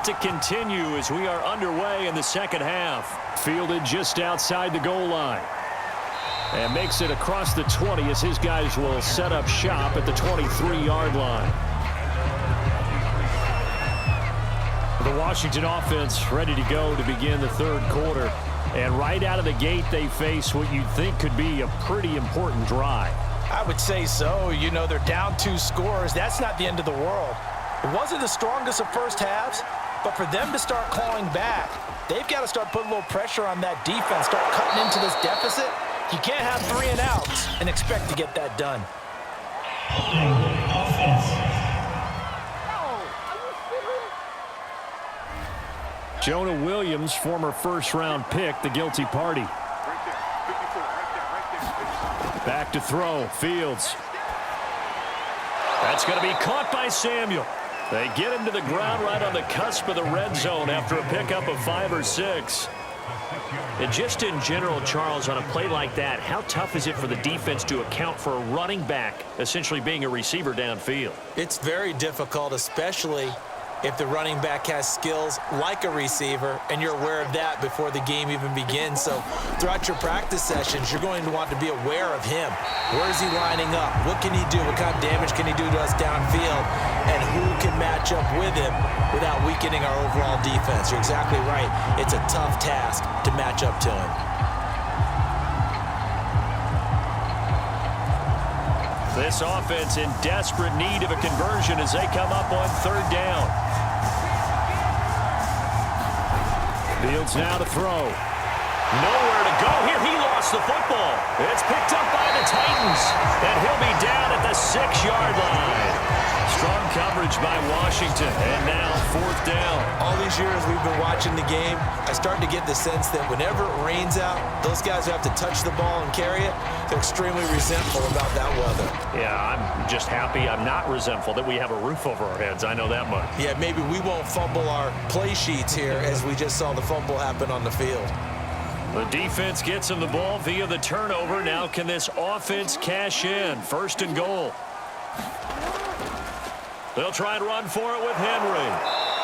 set to continue as we are underway in the second half. Fielded just outside the goal line. And makes it across the 20 as his guys will set up shop at the 23-yard line. The Washington offense ready to go to begin the third quarter. And right out of the gate, they face what you'd think could be a pretty important drive. I would say so. You know, they're down 2 scores. That's not the end of the world. It wasn't the strongest of first halves, but for them to start clawing back, they've got to start putting a little pressure on that defense, start cutting into this deficit. You can't have 3 and outs and expect to get that done. Jonah Williams, former first-round pick, the guilty party. Back to throw. Fields. That's going to be caught by Samuel. They get him to the ground right on the cusp of the red zone after a pickup of 5 or 6. And just in general, Charles, on a play like that, how tough is it for the defense to account for a running back essentially being a receiver downfield? It's very difficult, especially if the running back has skills like a receiver, and you're aware of that before the game even begins. So throughout your practice sessions, you're going to want to be aware of him. Where is he lining up? What can he do? What kind of damage can he do to us downfield? And who can match up with him without weakening our overall defense? You're exactly right. It's a tough task to match up to him. This offense in desperate need of a conversion as they come up on 3rd down. Fields now to throw. Nowhere to go here. He lost the football. It's picked up by the Titans, and he'll be down at the 6-yard line. Strong coverage by Washington, and now 4th down. All these years we've been watching the game, I start to get the sense that whenever it rains out, those guys who have to touch the ball and carry it, they're extremely resentful about that weather. Yeah, I'm just happy I'm not resentful that we have a roof over our heads. I know that much. Yeah, maybe we won't fumble our play sheets here as we just saw the fumble happen on the field. The defense gets him the ball via the turnover. Now can this offense cash in? 1st and goal. They'll try and run for it with Henry.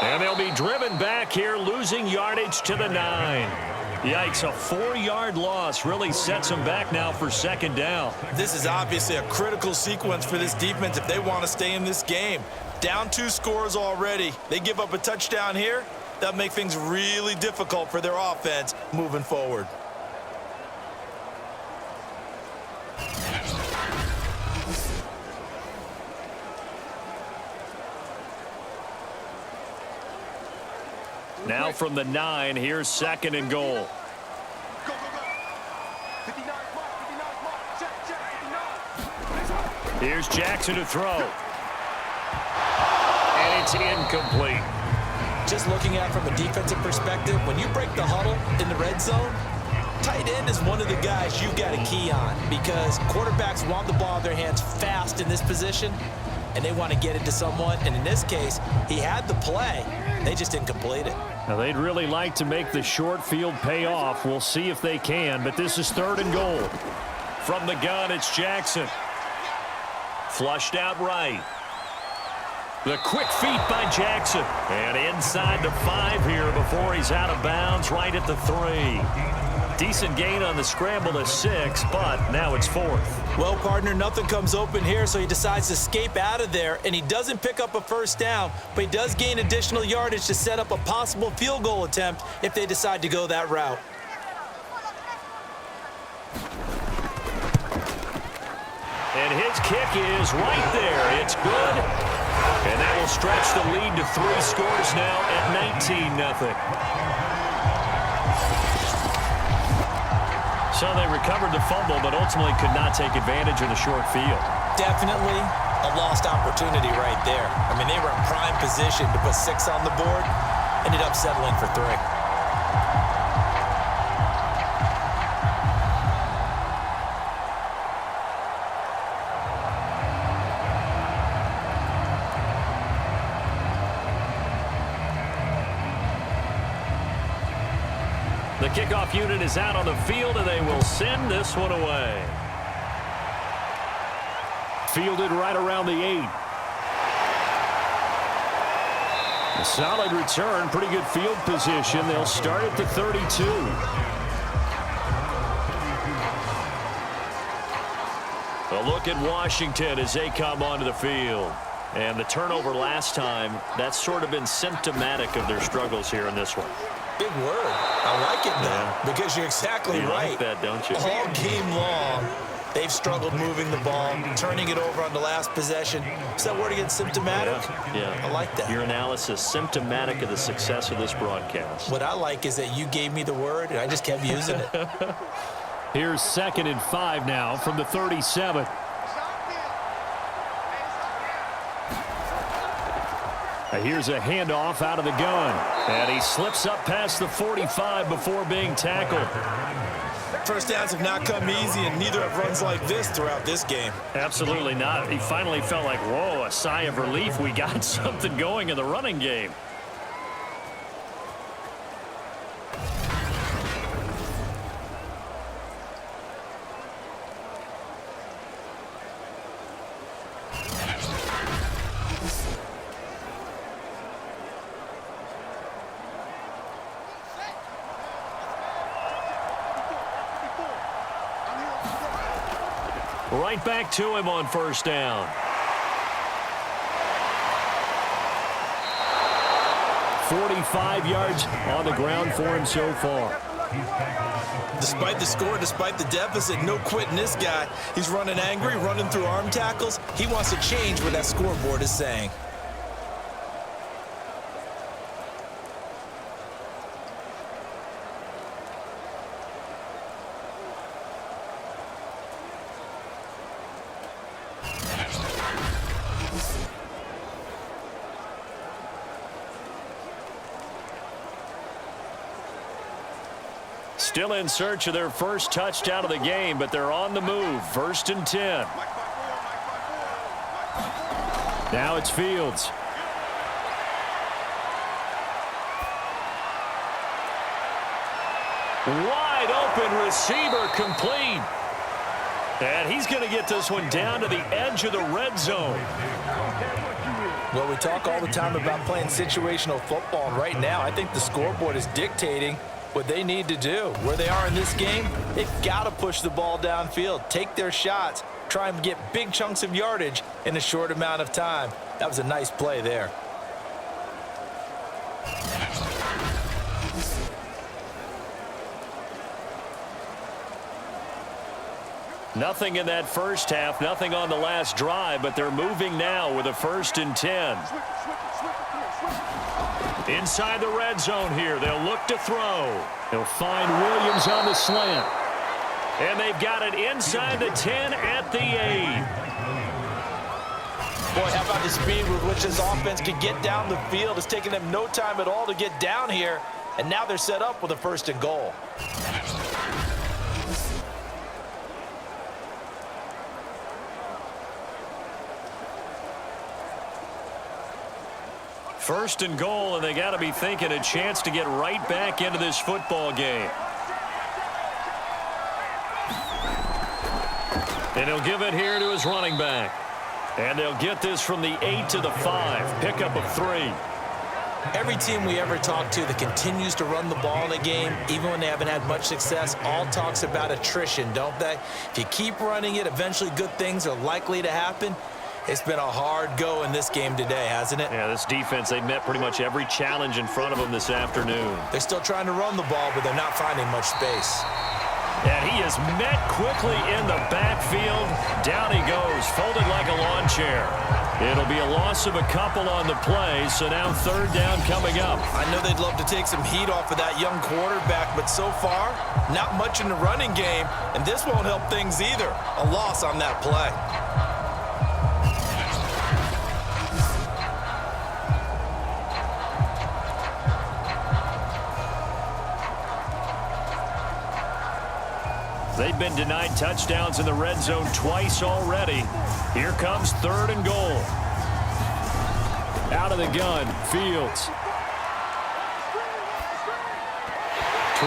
And they'll be driven back here, losing yardage to the 9. Yikes, a 4-yard loss really sets them back now for 2nd down. This is obviously a critical sequence for this defense if they want to stay in this game. Down 2 scores already. They give up a touchdown here. That'll make things really difficult for their offense moving forward. Now from the 9, here's 2nd and goal. Here's Jackson to throw. And it's incomplete. Just looking at it from a defensive perspective, when you break the huddle in the red zone, tight end is one of the guys you've got to key on because quarterbacks want the ball in their hands fast in this position, and they want to get it to someone. And in this case, he had the play. They just didn't complete it. Now, they'd really like to make the short field pay off. We'll see if they can, but this is 3rd and goal. From the gun, it's Jackson. Flushed out right. The quick feet by Jackson. And inside the 5 here before he's out of bounds right at the 3. Decent gain on the scramble to 6, but now it's 4th. Well, partner, nothing comes open here, so he decides to escape out of there, and he doesn't pick up a 1st down, but he does gain additional yardage to set up a possible field goal attempt if they decide to go that route. And his kick is right there. It's good. And that will stretch the lead to 3 scores now at 19-0. So they recovered the fumble, but ultimately could not take advantage of the short field. Definitely a lost opportunity right there. I mean, they were in prime position to put 6 on the board, ended up settling for 3. The kickoff unit is out on the field, and they will send this one away. Fielded right around the 8. A solid return, pretty good field position. They'll start at the 32. A look at Washington as they come onto the field. And the turnover last time, that's sort of been symptomatic of their struggles here in this one. Big word. I like it, though, because you're exactly right. Like that, don't you? All game long, they've struggled moving the ball, turning it over on the last possession. Is that word again, symptomatic? Yeah. I like that. Your analysis, symptomatic of the success of this broadcast. What I like is that you gave me the word, and I just kept using it. Here's 2nd and 5 now from the 37. Here's a handoff out of the gun. And he slips up past the 45 before being tackled. First downs have not come easy, and neither have runs like this throughout this game. Absolutely not. He finally felt like, whoa, a sigh of relief. We got something going in the running game. Right back to him on first down. .45 yards on the ground for him so far. Despite the score, despite the deficit, no quitting this guy. He's running angry, running through arm tackles. He wants to change what that scoreboard is saying. Still in search of their first touchdown of the game, but they're on the move. 1st and 10. Now it's Fields. Wide open receiver complete. And he's going to get this one down to the edge of the red zone. Well, we talk all the time about playing situational football, and right now I think the scoreboard is dictating what they need to do. Where they are in this game, they've got to push the ball downfield, take their shots, try and get big chunks of yardage in a short amount of time. That was a nice play there. Nothing in that first half, nothing on the last drive, but they're moving now with a 1st and 10. Inside the red zone here, they'll look to throw. They'll find Williams on the slant. And they've got it inside the 10 at the 8. Boy, how about the speed with which this offense can get down the field? It's taking them no time at all to get down here, and now they're set up with a 1st and goal. First and goal, and they got to be thinking a chance to get right back into this football game. And he'll give it here to his running back. And they'll get this from the 8 to the 5. Pickup of 3. Every team we ever talk to that continues to run the ball in a game, even when they haven't had much success, all talks about attrition, don't they? If you keep running it, eventually good things are likely to happen. It's been a hard go in this game today, hasn't it? Yeah, this defense, they met pretty much every challenge in front of them this afternoon. They're still trying to run the ball, but they're not finding much space. And he is met quickly in the backfield. Down he goes, folded like a lawn chair. It'll be a loss of a couple on the play, so now 3rd down coming up. I know they'd love to take some heat off of that young quarterback, but so far, not much in the running game, and this won't help things either. A loss on that play. They've been denied touchdowns in the red zone twice already. Here comes 3rd and goal. Out of the gun, Fields.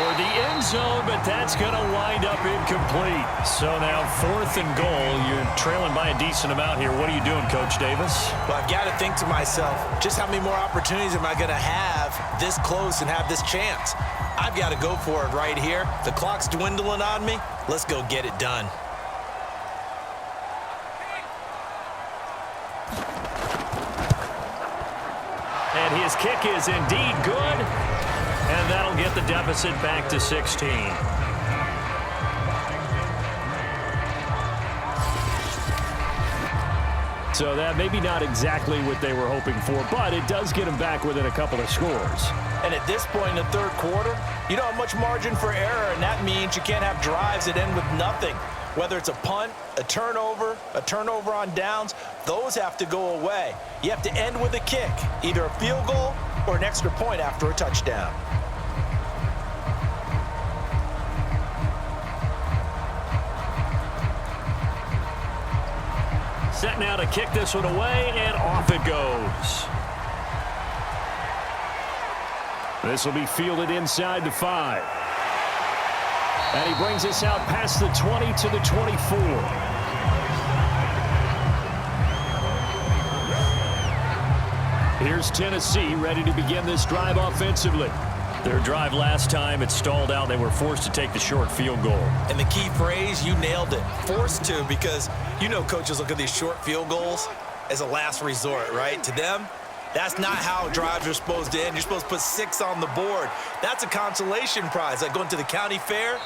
toward the end zone, but that's going to wind up incomplete. So now 4th and goal. You're trailing by a decent amount here. What are you doing, Coach Davis? Well, I've got to think to myself, just how many more opportunities am I going to have this close and have this chance? I've got to go for it right here. The clock's dwindling on me. Let's go get it done. And his kick is indeed good. And that'll get the deficit back to 16. So that maybe not exactly what they were hoping for, but it does get them back within a couple of scores. And at this point in the third quarter, you don't have much margin for error, and that means you can't have drives that end with nothing. Whether it's a punt, a turnover on downs, those have to go away. You have to end with a kick, either a field goal or an extra point after a touchdown. Set now to kick this one away, and off it goes. This will be fielded inside the 5. And he brings us out past the 20 to the 24. Here's Tennessee ready to begin this drive offensively. Their drive last time, it stalled out. They were forced to take the short field goal. And the key phrase, you nailed it. Forced to, because you know coaches look at these short field goals as a last resort, right? To them, that's not how drives are supposed to end. You're supposed to put 6 on the board. That's a consolation prize. Like going to the county fair,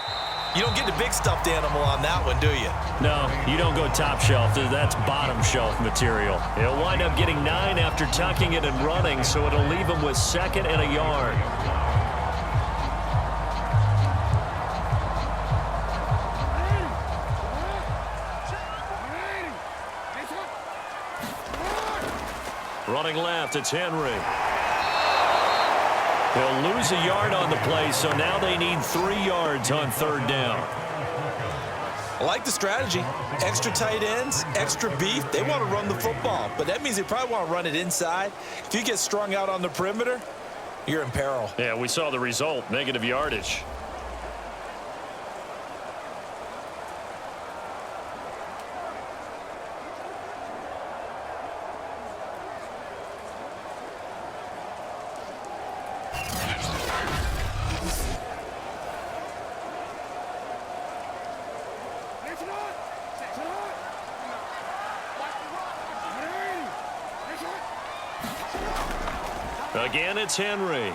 you don't get the big stuffed animal on that one, do you? No, you don't go top shelf. That's bottom shelf material. He'll wind up getting 9 after tucking it and running, so it'll leave him with 2nd and a yard. Running left, it's Henry. He'll lose a yard on the play, so now they need 3 yards on 3rd down. I like the strategy. Extra tight ends, extra beef. They want to run the football, but that means they probably want to run it inside. If you get strung out on the perimeter, you're in peril. Yeah, we saw the result, negative yardage. Again, it's Henry.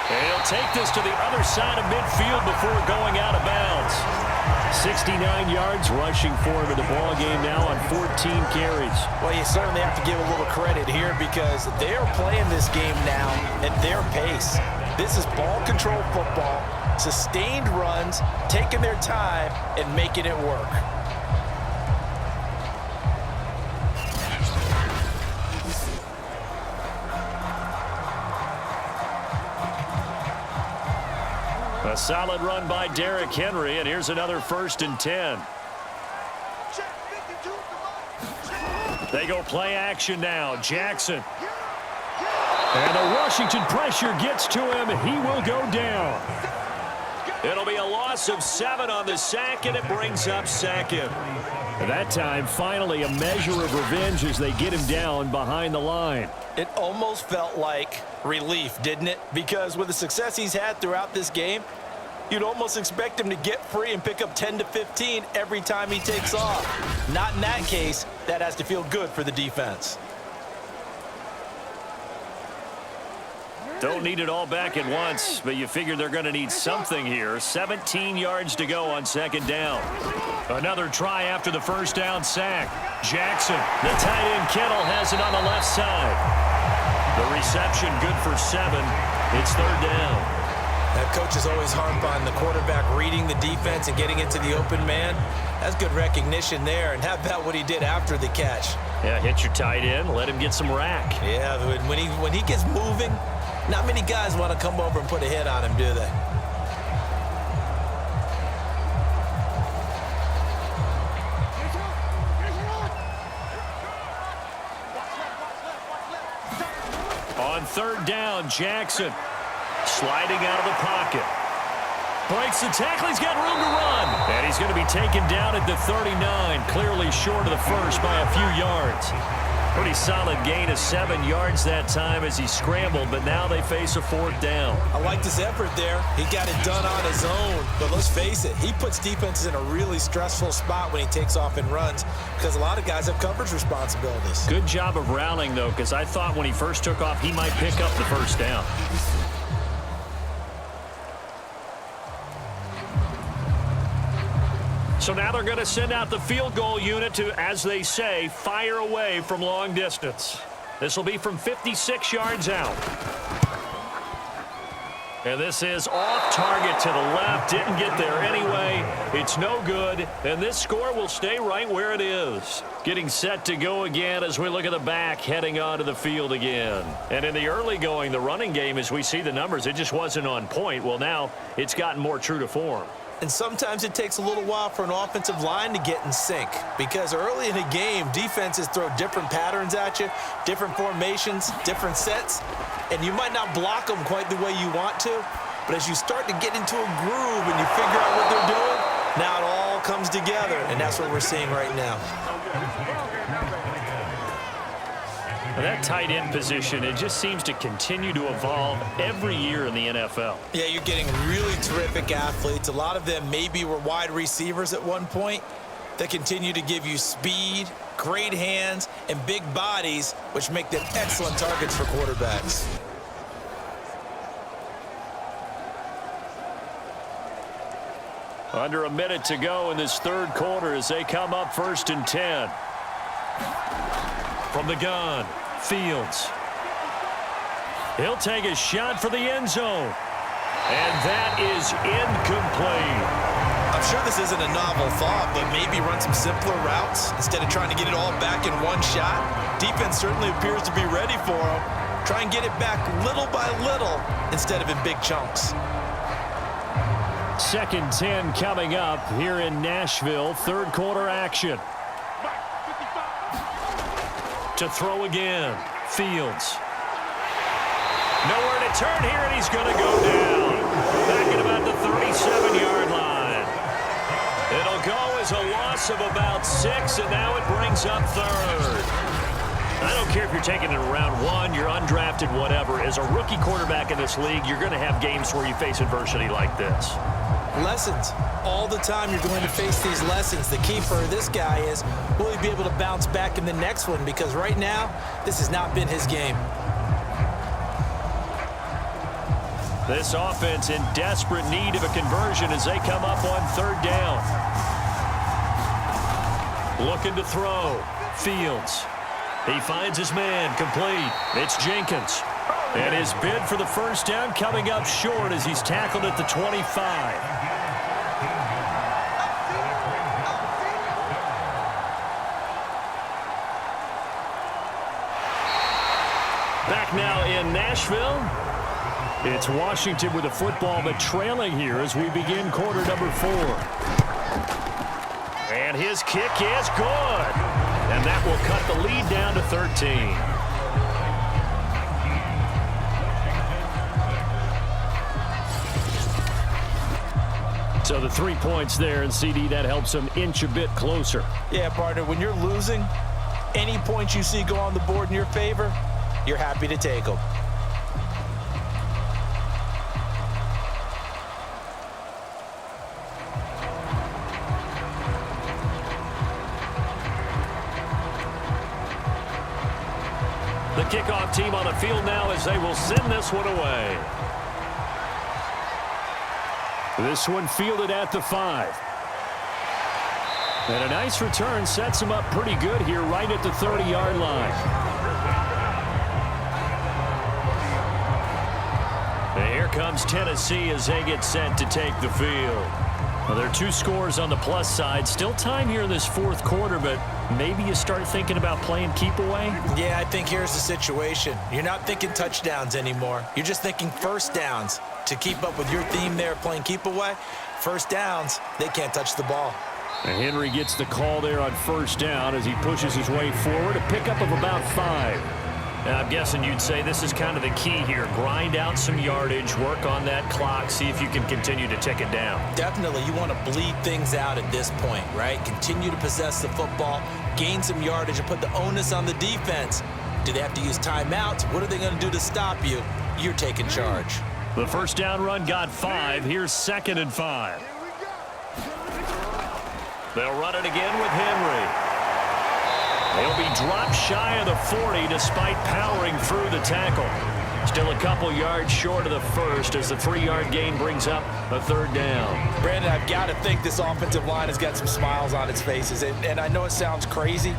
And he'll take this to the other side of midfield before going out of bounds. 69 yards rushing for him in the ball game now on 14 carries. Well, you certainly have to give a little credit here because they are playing this game now at their pace. This is ball control football, sustained runs, taking their time and making it work. A solid run by Derrick Henry, and here's another 1st and 10. They go play action now. Jackson. And the Washington pressure gets to him. He will go down. It'll be a loss of 7 on the sack, and it brings up 2nd. At that time, finally a measure of revenge as they get him down behind the line. It almost felt like relief, didn't it? Because with the success he's had throughout this game, you'd almost expect him to get free and pick up 10 to 15 every time he takes off. Not in that case. That has to feel good for the defense. Don't need it all back at once, but you figure they're going to need something here. 17 yards to go on 2nd down. Another try after the 1st down sack. Jackson, the tight end Kittle, has it on the left side. The reception good for 7. It's 3rd down. That coach is always harp on the quarterback reading the defense and getting it to the open man. That's good recognition there. And how about what he did after the catch? Yeah, hit your tight end, let him get some rack. Yeah, when he gets moving, not many guys want to come over and put a hit on him, do they? third down. Jackson sliding out of the pocket. Breaks the tackle. He's got room to run. And he's going to be taken down at the 39, clearly short of the first by a few yards. Pretty solid gain of 7 yards that time as he scrambled, but now they face a fourth down. I liked his effort there. He got it done on his own. But let's face it, he puts defenses in a really stressful spot when he takes off and runs because a lot of guys have coverage responsibilities. Good job of rallying, though, because I thought when he first took off, he might pick up the first down. So now they're going to send out the field goal unit to, as they say, fire away from long distance. This will be from 56 yards out. And this is off target to the left. Didn't get there anyway. It's no good. And this score will stay right where it is. Getting set to go again as we look at the back heading onto the field again. And in the early going, the running game, as we see the numbers, it just wasn't on point. Well, now it's gotten more true to form. And sometimes it takes a little while for an offensive line to get in sync because early in a game, defenses throw different patterns at you, different formations, different sets, and you might not block them quite the way you want to, but as you start to get into a groove and you figure out what they're doing, now it all comes together, and that's what we're seeing right now. Well, that tight end position, it just seems to continue to evolve every year in the NFL. Yeah, you're getting really terrific athletes. A lot of them maybe were wide receivers at one point that continue to give you speed, great hands, and big bodies, which make them excellent targets for quarterbacks. Under a minute to go in this third quarter as they come up 1st and 10. From the gun. Fields. He'll take a shot for the end zone. And that is incomplete. I'm sure this isn't a novel thought, but maybe run some simpler routes instead of trying to get it all back in one shot. Defense certainly appears to be ready for him. Try and get it back little by little instead of in big chunks. 2nd 10 coming up here in Nashville. Third quarter action. To throw again. Fields. Nowhere to turn here, and he's going to go down. Back at about the 37-yard line. It'll go as a loss of about 6, and now it brings up third. I don't care if you're taking it in round 1, you're undrafted, whatever. As a rookie quarterback in this league, you're going to have games where you face adversity like this. Lessons. All the time you're going to face these lessons. The key for this guy is, will he be able to bounce back in the next one? Because right now, this has not been his game. This offense in desperate need of a conversion as they come up on 3rd down. Looking to throw. Fields. He finds his man. Complete. It's Jenkins. And his bid for the first down coming up short as he's tackled at the 25. Back now in Nashville. It's Washington with the football, but trailing here as we begin quarter number 4. And his kick is good. And that will cut the lead down to 13. So the 3 points there, and CD, that helps them inch a bit closer. Yeah, partner, when you're losing, any points you see go on the board in your favor, you're happy to take them. The kickoff team on the field now as they will send this one away. This one fielded at the 5. And a nice return sets him up pretty good here right at the 30-yard line. And here comes Tennessee as they get set to take the field. Well, there are 2 scores on the plus side. Still time here in this 4th quarter, but maybe you start thinking about playing keep away? Yeah, I think here's the situation. You're not thinking touchdowns anymore. You're just thinking first downs. To keep up with your theme there playing keep away, first downs, they can't touch the ball. And Henry gets the call there on first down as he pushes his way forward. A pickup of about 5. I'm guessing you'd say this is kind of the key here. Grind out some yardage, work on that clock, see if you can continue to tick it down. Definitely, you want to bleed things out at this point, right? Continue to possess the football, gain some yardage, and put the onus on the defense. Do they have to use timeouts? What are they going to do to stop you? You're taking charge. The first down run got 5. Here's 2nd and 5. They'll run it again with Henry. He'll be dropped shy of the 40 despite powering through the tackle. Still a couple yards short of the first as the 3-yard gain brings up a 3rd down. Brandon, I've got to think this offensive line has got some smiles on its faces. And I know it sounds crazy,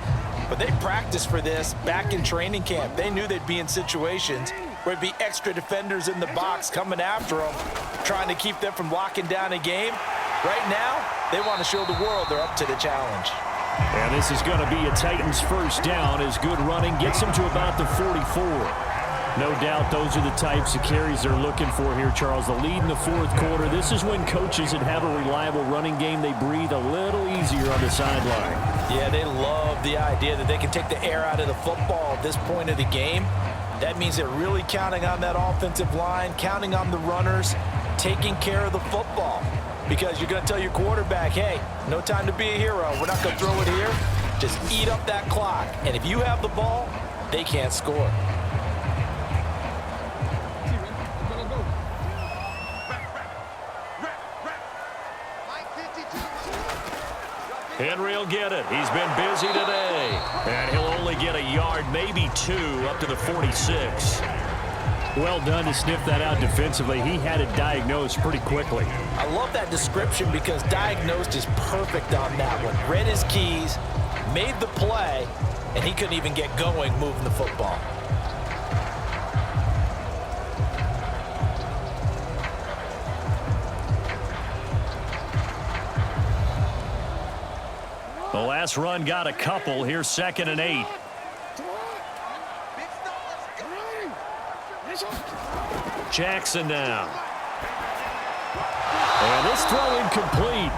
but they practiced for this back in training camp. They knew they'd be in situations where it'd be extra defenders in the box coming after them, trying to keep them from locking down a game. Right now, they want to show the world they're up to the challenge. And this is going to be a Titans first down as good running gets them to about the 44. No doubt those are the types of carries they're looking for here, Charles. The lead in the 4th quarter. This is when coaches that have a reliable running game, they breathe a little easier on the sideline. Yeah, they love the idea that they can take the air out of the football at this point of the game. That means they're really counting on that offensive line, counting on the runners, taking care of the football. Because you're going to tell your quarterback, hey, no time to be a hero. We're not going to throw it here. Just eat up that clock. And if you have the ball, they can't score. Henry will get it. He's been busy today. And he'll only get a yard, maybe 2, up to the 46. Well done to sniff that out defensively. He had it diagnosed pretty quickly. I love that description because diagnosed is perfect on that one. Read his keys, made the play, and he couldn't even get going moving the football. The last run got a couple. Here's 2nd and 8. Jackson now. And this throw incomplete.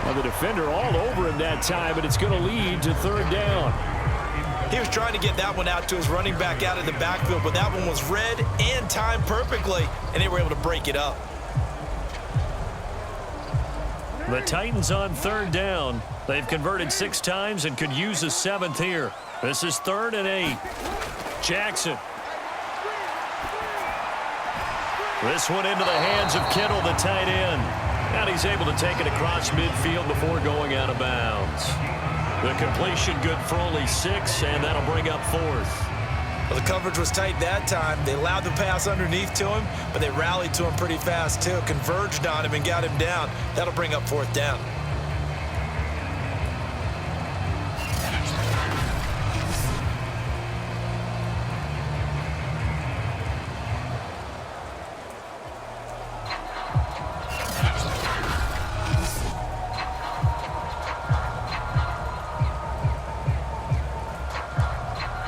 Well, the defender all over him that time, but it's going to lead to 3rd down. He was trying to get that one out to his running back out of the backfield, but that one was read and timed perfectly, and they were able to break it up. The Titans on 3rd down. They've converted 6 times and could use a 7th here. This is 3rd and 8. Jackson. This one into the hands of Kittle, the tight end. And he's able to take it across midfield before going out of bounds. The completion good for only 6, and that'll bring up 4th. Well, the coverage was tight that time. They allowed the pass underneath to him, but they rallied to him pretty fast, too. Converged on him and got him down. That'll bring up 4th down.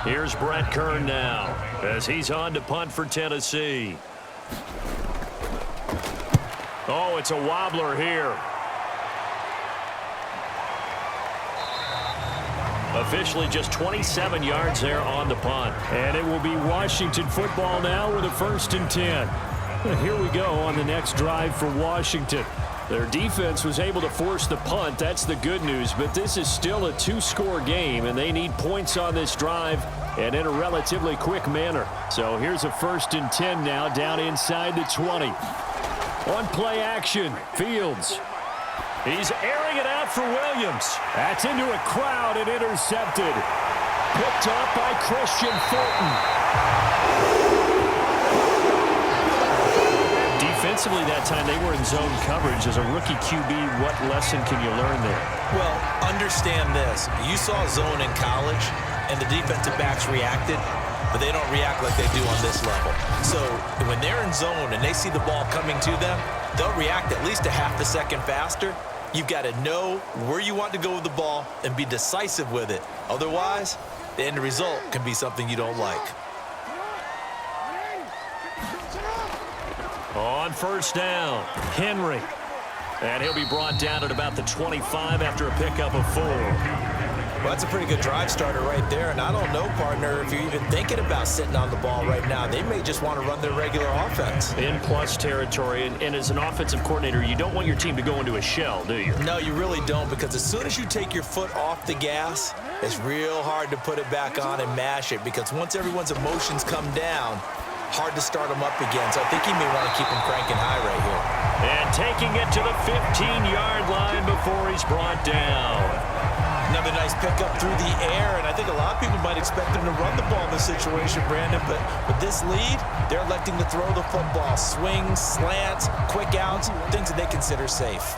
Here's Brett Kern now as he's on to punt for Tennessee. Oh, it's a wobbler here. Officially just 27 yards there on the punt. And it will be Washington football now with a 1st and 10. Here we go on the next drive for Washington. Their defense was able to force the punt. That's the good news. But this is still a 2-score game, and they need points on this drive and in a relatively quick manner. So here's a 1st and 10 now down inside the 20. On play action, Fields. He's airing it out for Williams. That's into a crowd and intercepted. Picked up by Christian Fulton. Defensively that time, they were in zone coverage. As a rookie QB, what lesson can you learn there? Well, understand this. You saw zone in college, and the defensive backs reacted, but they don't react like they do on this level. So when they're in zone and they see the ball coming to them, they'll react at least a half a second faster. You've got to know where you want to go with the ball and be decisive with it. Otherwise, the end result can be something you don't like. On 1st down, Henry. And he'll be brought down at about the 25 after a pickup of 4. Well, that's a pretty good drive starter right there, and I don't know, partner, if you're even thinking about sitting on the ball right now. They may just want to run their regular offense. In plus territory, and as an offensive coordinator, you don't want your team to go into a shell, do you? No, you really don't, because as soon as you take your foot off the gas, it's real hard to put it back on and mash it, because once everyone's emotions come down, hard to start them up again. So I think he may want to keep them cranking high right here. And taking it to the 15-yard line before he's brought down. Another nice pickup through the air, and I think a lot of people might expect him to run the ball in this situation, Brandon, but with this lead, they're electing to throw the football. Swings, slants, quick outs, things that they consider safe.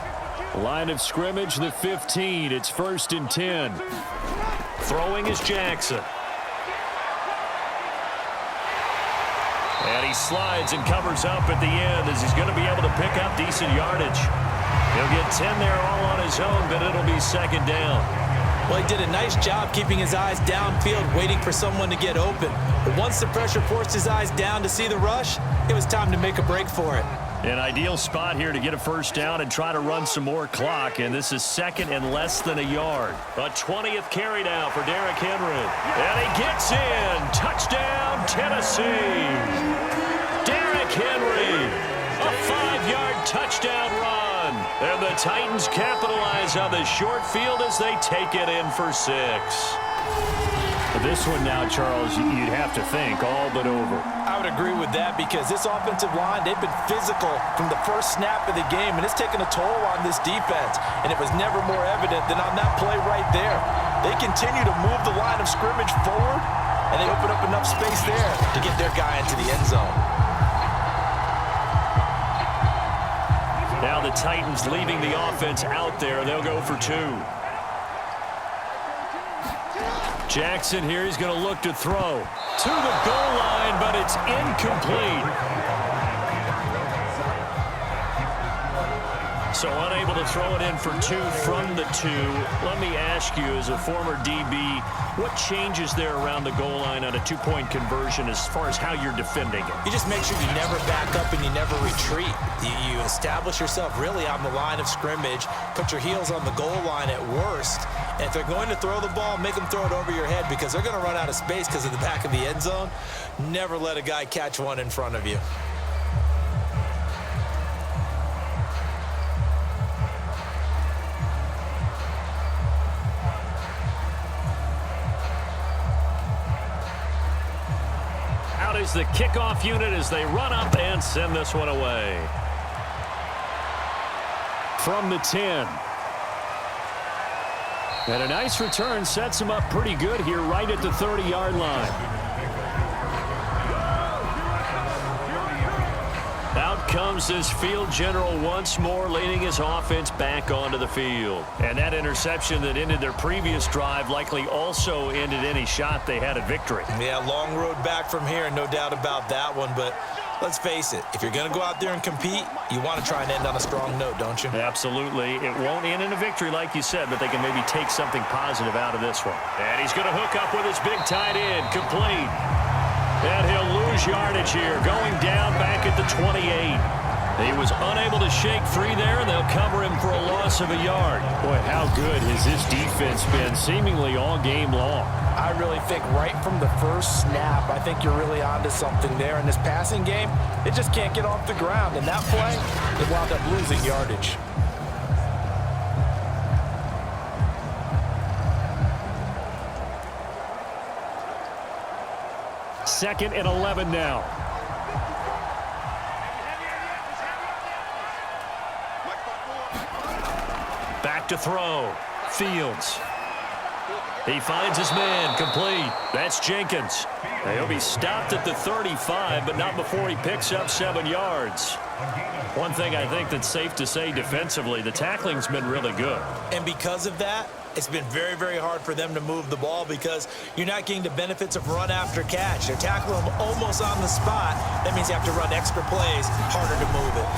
Line of scrimmage, the 15. It's 1st and 10. Throwing is Jackson. And he slides and covers up at the end as he's going to be able to pick up decent yardage. He'll get 10 there all on his own, but it'll be 2nd down. Well, he did a nice job keeping his eyes downfield, waiting for someone to get open. But once the pressure forced his eyes down to see the rush, it was time to make a break for it. An ideal spot here to get a 1st down and try to run some more clock, and this is 2nd and less than a yard. A 20th carry now for Derrick Henry. And he gets in. Touchdown, Tennessee. Derrick Henry, a 5-yard touchdown run. And the Titans capitalize on the short field as they take it in for 6. This one now, Charles, you'd have to think all but over. I would agree with that, because this offensive line, they've been physical from the first snap of the game, and it's taken a toll on this defense, and it was never more evident than on that play right there. They continue to move the line of scrimmage forward, and they open up enough space there to get their guy into the end zone. Now the Titans leaving the offense out there. They'll go for 2. Jackson here, he's going to look to throw to the goal line, but it's incomplete. So unable to throw it in for 2 from the 2. Let me ask you, as a former DB, what changes there around the goal line on a 2-point conversion as far as how you're defending it? You just make sure you never back up and you never retreat. You establish yourself really on the line of scrimmage, put your heels on the goal line at worst, and if they're going to throw the ball, make them throw it over your head, because they're going to run out of space because of the back of the end zone. Never let a guy catch one in front of you. Out is the kickoff unit as they run up and send this one away. From the 10. And a nice return sets him up pretty good here right at the 30-yard line. Out comes this field general once more, leading his offense back onto the field. And that interception that ended their previous drive likely also ended any shot they had at victory. Yeah, long road back from here, no doubt about that one. But let's face it, if you're going to go out there and compete, you want to try and end on a strong note, don't you? Absolutely. It won't end in a victory like you said, but they can maybe take something positive out of this one. And he's going to hook up with his big tight end, complete. And he'll lose yardage here, going down back at the 28. He was unable to shake free there, and they'll cover him for a loss of a yard. Boy, how good has this defense been seemingly all game long? I really think right from the first snap, I think you're really onto something there. In this passing game, it just can't get off the ground. And that play, they wound up losing yardage. Second and 11 now. Back to throw. Fields. He finds his man, complete. That's Jenkins. He'll be stopped at the 35, but not before he picks up 7 yards. One thing I think that's safe to say defensively, the tackling's been really good. And because of that, it's been very, very hard for them to move the ball, because you're not getting the benefits of run after catch. They're tackling them almost on the spot. That means you have to run extra plays, harder to move it.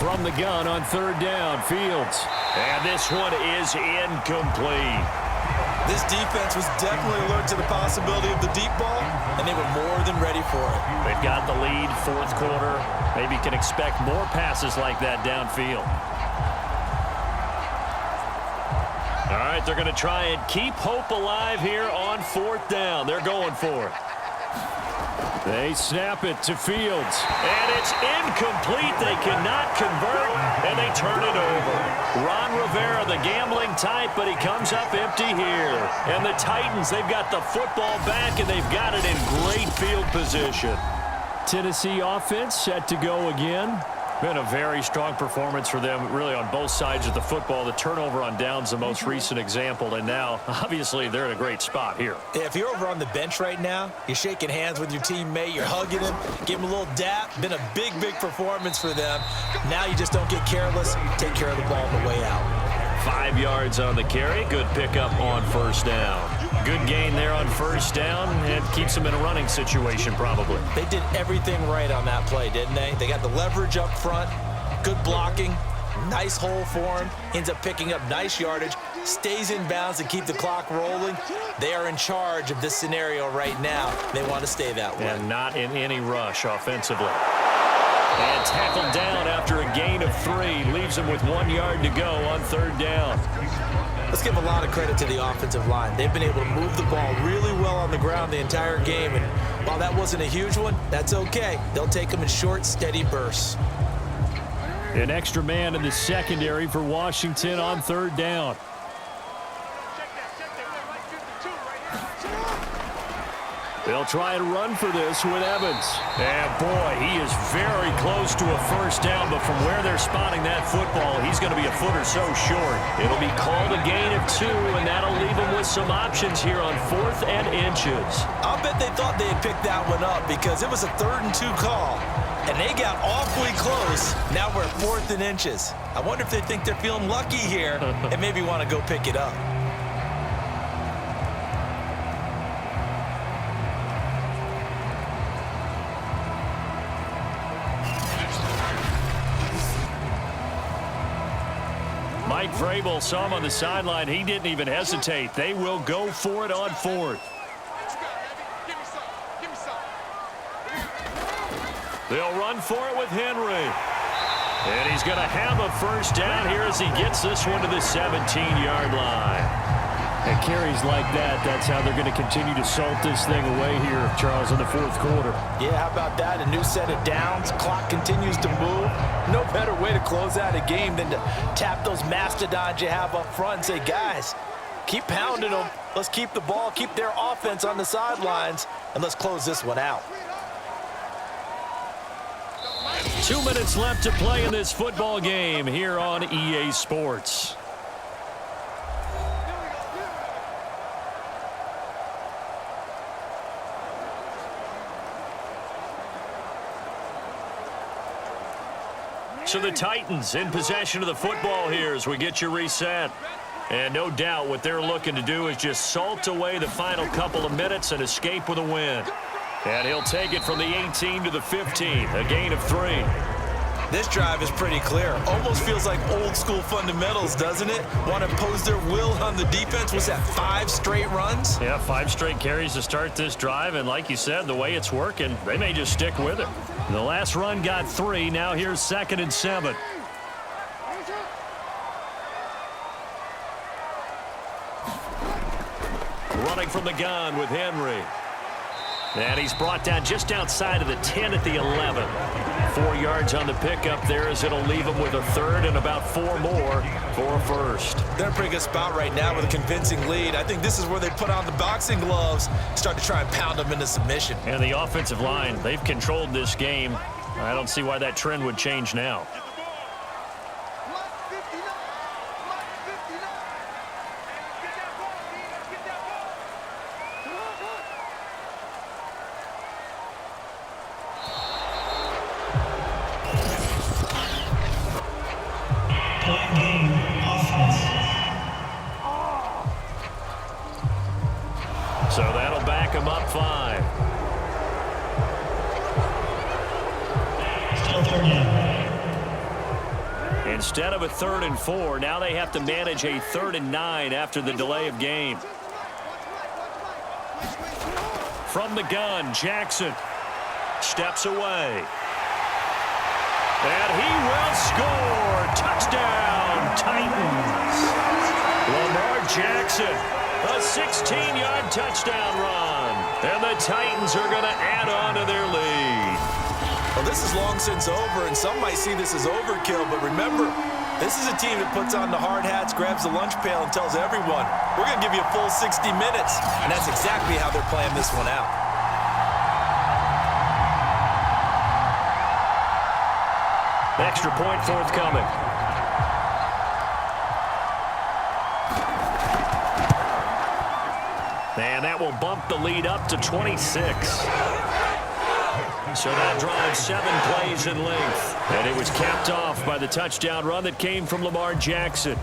From the gun on 3rd down, Fields. And this one is incomplete. This defense was definitely alert to the possibility of the deep ball, and they were more than ready for it. They've got the lead, 4th quarter. Maybe can expect more passes like that downfield. All right, they're going to try and keep hope alive here on 4th down. They're going for it. They snap it to Fields, and it's incomplete. They cannot convert, and they turn it over. Ron Rivera, the gambling type, but he comes up empty here. And the Titans, they've got the football back, and they've got it in great field position. Tennessee offense set to go again. Been a very strong performance for them, really, on both sides of the football. The turnover on downs, the most recent example, and now, obviously, they're in a great spot here. Yeah, if you're over on the bench right now, you're shaking hands with your teammate, you're hugging him, give him a little dap. Been a big, big performance for them. Now you just don't get careless. Take care of the ball on the way out. 5 yards on the carry. Good pickup on 1st down. Good gain there on 1st down, and keeps them in a running situation probably. They did everything right on that play, didn't they? They got the leverage up front, good blocking, nice hole for him, ends up picking up nice yardage, stays in bounds to keep the clock rolling. They are in charge of this scenario right now. They want to stay that way. And not in any rush offensively. And tackled down after a gain of 3. Leaves them with 1 yard to go on 3rd down. Let's give a lot of credit to the offensive line. They've been able to move the ball really well on the ground the entire game. And while that wasn't a huge one, that's okay. They'll take them in short, steady bursts. An extra man in the secondary for Washington on 3rd down. They'll try and run for this with Evans. And, boy, he is very close to a 1st down, but from where they're spotting that football, he's going to be a foot or so short. It'll be called a gain of 2, and that'll leave them with some options here on 4th and inches. I'll bet they thought they had picked that one up because it was a 3rd and 2 call, and they got awfully close. Now we're at 4th and inches. I wonder if they think they're feeling lucky here and maybe want to go pick it up. Mike Vrabel saw him on the sideline. He didn't even hesitate. They will go for it on 4th. They'll run for it with Henry. And he's going to have a 1st down here as he gets this one to the 17-yard line. And carries like that, that's how they're going to continue to salt this thing away here, Charles, in the 4th quarter. Yeah, how about that? A new set of downs. Clock continues to move. No better way to close out a game than to tap those mastodons you have up front and say, guys, keep pounding them. Let's keep the ball, keep their offense on the sidelines, and let's close this one out. 2 minutes left to play in this football game here on EA Sports. So the Titans in possession of the football here as we get you reset. And no doubt what they're looking to do is just salt away the final couple of minutes and escape with a win. And he'll take it from the 18 to the 15, a gain of 3. This drive is pretty clear. Almost feels like old school fundamentals, doesn't it? Want to impose their will on the defense. Was that 5 straight runs? Yeah, 5 straight carries to start this drive. And like you said, the way it's working, they may just stick with it. The last run got 3. Now here's 2nd and 7. Running from the gun with Henry. And he's brought down just outside of the 10 at the 11. 4 yards on the pickup there as it'll leave him with a 3rd and about 4 more for a 1st. They're in a pretty good spot right now with a convincing lead. I think this is where they put on the boxing gloves, start to try and pound them into submission. And the offensive line, they've controlled this game. I don't see why that trend would change now. So that'll back him up 5. Still 3rd down. Instead of a 3rd and 4, now they have to manage a 3rd and 9 after the delay of game. From the gun, Jackson steps away. And he will score. Touchdown, Titans. Lamar Jackson. A 16-yard touchdown run. And the Titans are going to add on to their lead. Well, this is long since over, and some might see this as overkill, but remember, this is a team that puts on the hard hats, grabs the lunch pail, and tells everyone, we're going to give you a full 60 minutes. And that's exactly how they're playing this one out. Extra point forthcoming. And that will bump the lead up to 26. So that drives 7 plays in length. And it was capped off by the touchdown run that came from Lamar Jackson.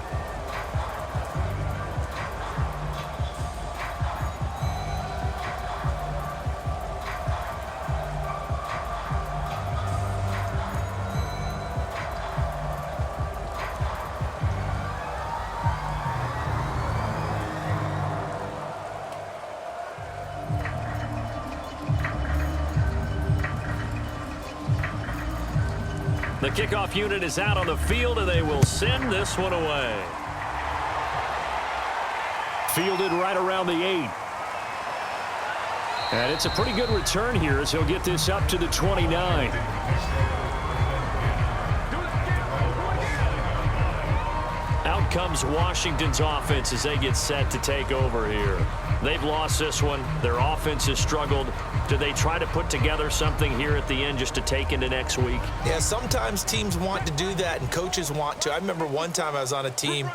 The kickoff unit is out on the field, and they will send this one away. Fielded right around the 8. And it's a pretty good return here as he'll get this up to the 29. Out comes Washington's offense as they get set to take over here. They've lost this one. Their offense has struggled. Do they try to put together something here at the end just to take into next week? Yeah, sometimes teams want to do that and coaches want to. I remember one time I was on a team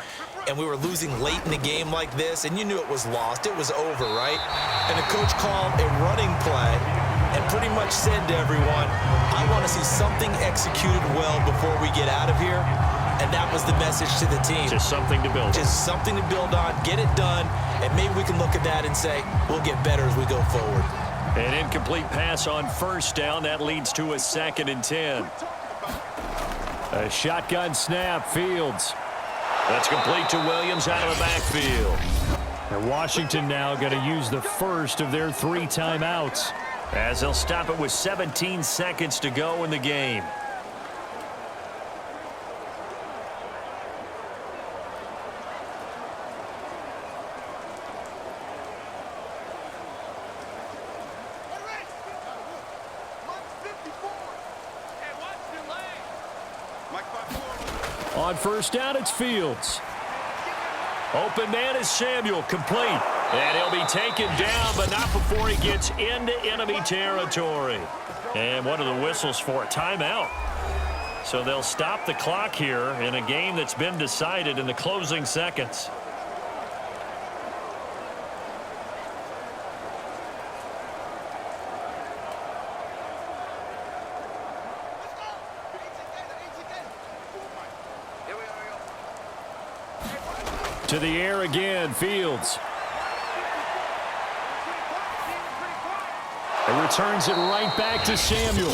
and we were losing late in the game like this, and you knew it was lost. It was over, right? And the coach called a running play and pretty much said to everyone, I want to see something executed well before we get out of here. And that was the message to the team. Just something to build on. Just something to build on, get it done, and maybe we can look at that and say, we'll get better as we go forward. An incomplete pass on first down. That leads to a 2nd and 10. A shotgun snap, Fields. That's complete to Williams out of the backfield. And Washington now going to use the first of their 3 timeouts as they'll stop it with 17 seconds to go in the game. On first down, it's Fields. Open man is Samuel, complete. And he'll be taken down, but not before he gets into enemy territory. And one of the whistles for a timeout. So they'll stop the clock here in a game that's been decided in the closing seconds. To the air again, Fields. And returns it right back to Samuel.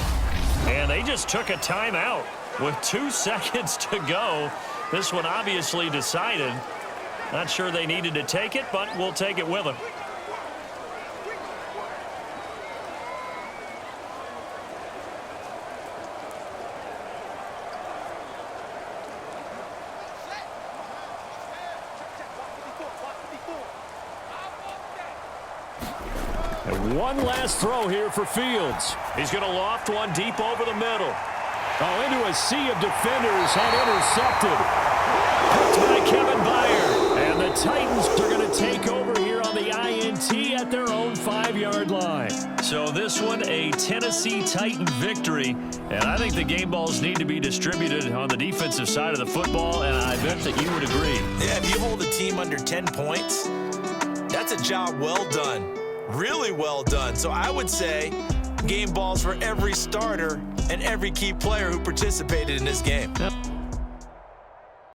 And they just took a timeout with 2 seconds to go. This one obviously decided. Not sure they needed to take it, but we'll take it with them. And one last throw here for Fields. He's going to loft one deep over the middle. Oh, into a sea of defenders and intercepted. Picked by Kevin Byard. And the Titans are going to take over here on the INT at their own 5-yard line. So this one, a Tennessee Titan victory. And I think the game balls need to be distributed on the defensive side of the football, and I bet that you would agree. Yeah, if you hold a team under 10 points, that's a job well done. Really well done. So I would say game balls for every starter and every key player who participated in this game. Yep.